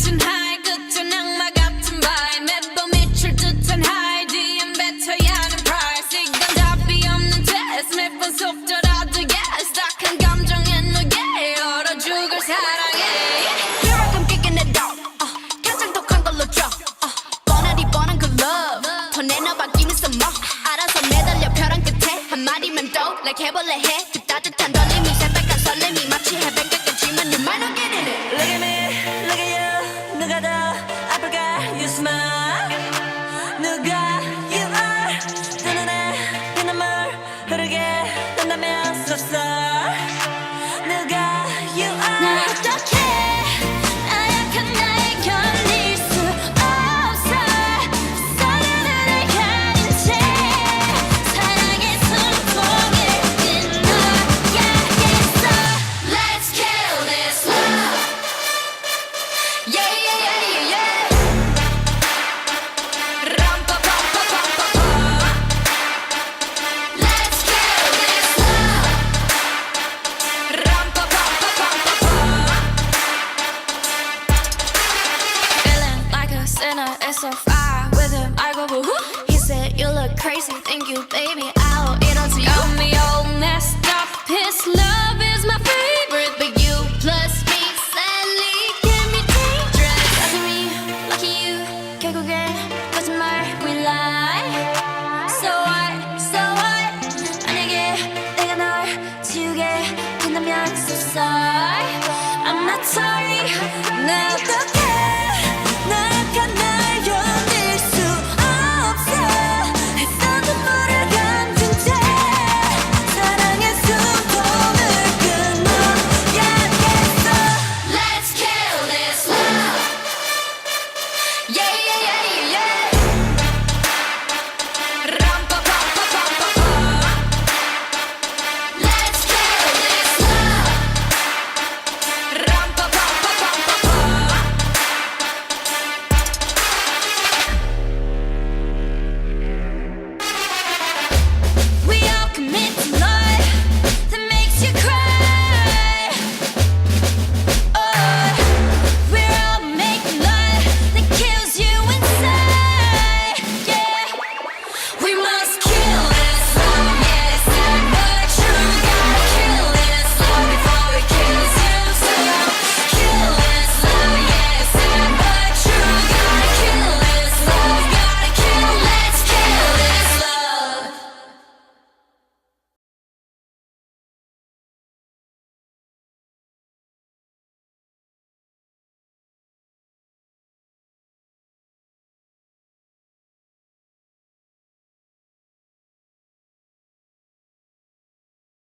짙은 하이 끝은 악마 같은 바이 매번 미칠 듯한 하이 뒤엔 뱉어야 하는 price 이건 답이 없는 test 매번 속더라도 yes 딱한 감정에 너에 얼어 죽을 사랑해 Here I come kicking it out 가장 독한 걸로 drop 뻔하디 뻔한 그 love 더 내놔봐 give me some more 알아서 매달려 벼랑 끝에 한마디면 또 like 해볼래 해 그 따뜻한 떨림이 새빨간 설렘이 마치 해변가 같지만 you might not get in it Look at me, look at you 누가 더 아플까 you smile 누가 you are 두 눈에 피눈물 흐르게 된다면 so sorry 누가 you are 나 어떡해 나약한 나에 견딜 수 없어 서로를 가린 채 사랑의 숨통을 끊어야겠어 Let's kill this love Yeah yeah yeah yeah yeah 람빠빠빠빠빠빠 Let's kill this love 람빠빠빠빠빠빠 Feeling like a sinner, it's so far with him. I go boo hoo. He said you look crazy, thank you, baby. I'll eat onto you. Got me all messed up. His love is my favorite, but you plus me sadly can be dangerous. Lucky you, 결국엔 거짓말 we lie. So what? 만약에 내가 널 지우게 된다면 so sorry. I'm not sorry. 나 어떡해?